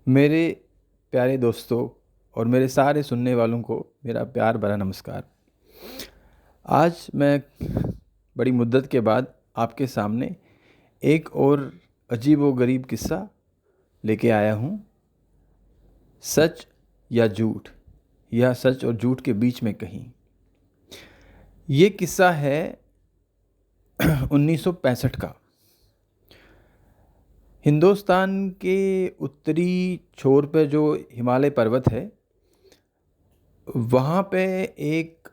मेरे प्यारे दोस्तों और मेरे सारे सुनने वालों को मेरा प्यार भरा नमस्कार। आज मैं बड़ी मुद्दत के बाद आपके सामने एक और अजीब व गरीब किस्सा लेके आया हूँ। सच या झूठ, या सच और झूठ के बीच में कहीं। ये किस्सा है 1965 का। हिंदुस्तान के उत्तरी छोर पे जो हिमालय पर्वत है, वहाँ पे एक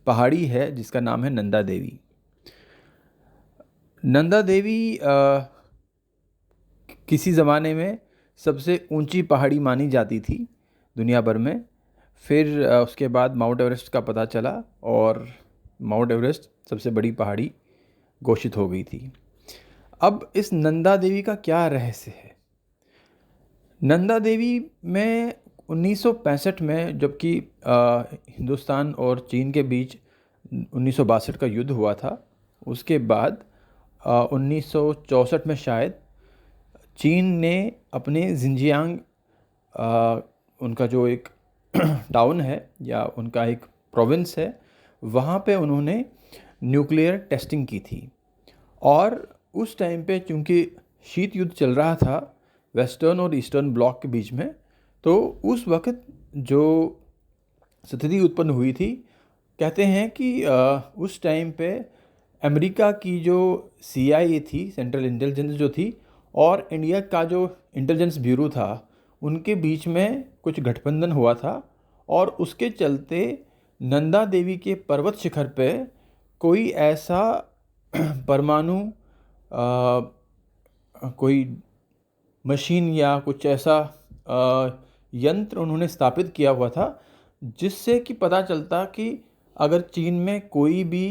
पहाड़ी है जिसका नाम है नंदा देवी। नंदा देवी किसी ज़माने में सबसे ऊंची पहाड़ी मानी जाती थी दुनिया भर में। फिर उसके बाद माउंट एवरेस्ट का पता चला और माउंट एवरेस्ट सबसे बड़ी पहाड़ी घोषित हो गई थी। अब इस नंदा देवी का क्या रहस्य है? नंदा देवी में 1965 में, जबकि हिंदुस्तान और चीन के बीच 1962 का युद्ध हुआ था, उसके बाद 1964 में शायद चीन ने अपने जिंजियांग, उनका जो एक टाउन है या उनका एक प्रोविंस है, वहाँ पे उन्होंने न्यूक्लियर टेस्टिंग की थी। और उस टाइम पे चूँकि शीत युद्ध चल रहा था वेस्टर्न और ईस्टर्न ब्लॉक के बीच में, तो उस वक्त जो स्थिति उत्पन्न हुई थी, कहते हैं कि उस टाइम पे अमेरिका की जो CIA थी, सेंट्रल इंटेलिजेंस जो थी, और इंडिया का जो इंटेलिजेंस ब्यूरो था, उनके बीच में कुछ गठबंधन हुआ था। और उसके चलते नंदा देवी के पर्वत शिखर पे कोई ऐसा परमाणु कोई मशीन या कुछ ऐसा यंत्र उन्होंने स्थापित किया हुआ था, जिससे कि पता चलता कि अगर चीन में कोई भी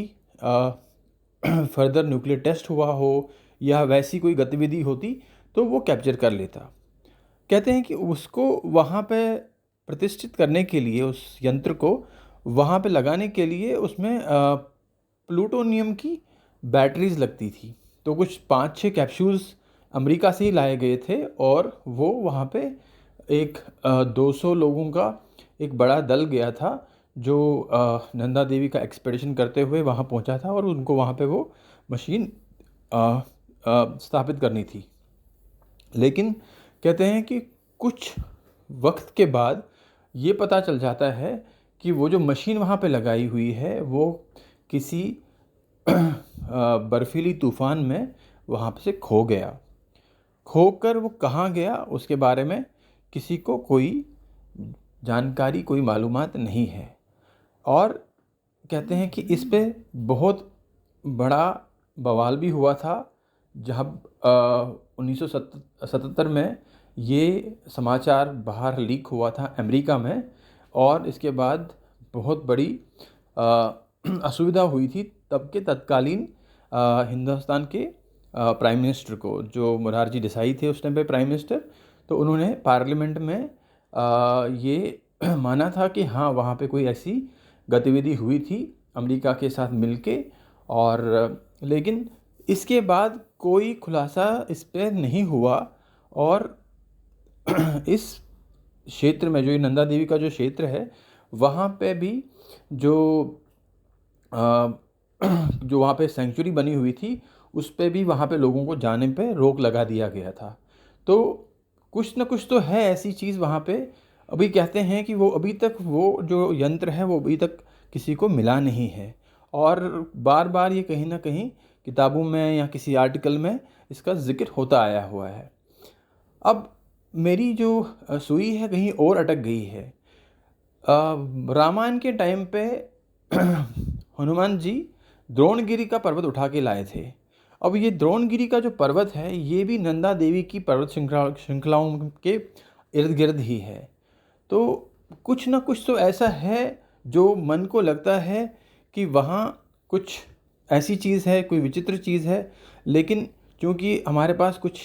फर्दर न्यूक्लियर टेस्ट हुआ हो या वैसी कोई गतिविधि होती तो वो कैप्चर कर लेता। कहते हैं कि उसको वहाँ पे प्रतिष्ठित करने के लिए, उस यंत्र को वहाँ पे लगाने के लिए उसमें प्लूटोनियम की बैटरीज लगती थी। तो कुछ 5-6 कैप्सूल्स अमेरिका से ही लाए गए थे और वो वहाँ पे एक 200 लोगों का एक बड़ा दल गया था, जो नंदा देवी का एक्सपेडिशन करते हुए वहाँ पहुँचा था और उनको वहाँ पे वो मशीन स्थापित करनी थी। लेकिन कहते हैं कि कुछ वक्त के बाद ये पता चल जाता है कि वो जो मशीन वहाँ पे लगाई हुई है वो किसी बर्फीली तूफ़ान में वहाँ से खो गया। खोकर वो कहाँ गया उसके बारे में किसी को कोई जानकारी, कोई मालूमात नहीं है। और कहते हैं कि इस पे बहुत बड़ा बवाल भी हुआ था, जब 1977 में ये समाचार बाहर लीक हुआ था अमेरिका में। और इसके बाद बहुत बड़ी असुविधा हुई थी तब के तत्कालीन हिंदुस्तान के प्राइम मिनिस्टर को, जो मोरारजी देसाई थे उस टाइम पे प्राइम मिनिस्टर। तो उन्होंने पार्लियामेंट में ये माना था कि हाँ, वहाँ पे कोई ऐसी गतिविधि हुई थी अमेरिका के साथ मिलके। और लेकिन इसके बाद कोई खुलासा इस पे नहीं हुआ। और इस क्षेत्र में, जो ये नंदा देवी का जो क्षेत्र है, वहाँ पे भी जो जो वहाँ पे सेंचुरी बनी हुई थी, उस पे भी वहाँ पे लोगों को जाने पे रोक लगा दिया गया था। तो कुछ न कुछ तो है ऐसी चीज़ वहाँ पे। अभी कहते हैं कि वो अभी तक वो जो यंत्र है वो अभी तक किसी को मिला नहीं है। और बार बार ये कहीं ना कहीं किताबों में या किसी आर्टिकल में इसका जिक्र होता आया हुआ है। अब मेरी जो सुई है कहीं और अटक गई है। रामायण के टाइम पे हनुमान जी द्रोणगिरी का पर्वत उठा के लाए थे। अब ये द्रोणगिरी का जो पर्वत है, ये भी नंदा देवी की पर्वत श्रृंखलाओं के इर्द गिर्द ही है। तो कुछ ना कुछ तो ऐसा है जो मन को लगता है कि वहाँ कुछ ऐसी चीज़ है, कोई विचित्र चीज़ है। लेकिन क्योंकि हमारे पास कुछ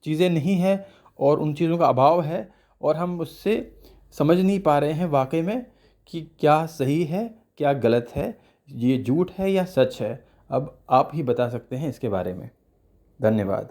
चीज़ें नहीं है और उन चीज़ों का अभाव है, और हम उससे समझ नहीं पा रहे हैं वाकई में कि क्या सही है, क्या गलत है, ये झूठ है या सच है। अब आप ही बता सकते हैं इसके बारे में। धन्यवाद।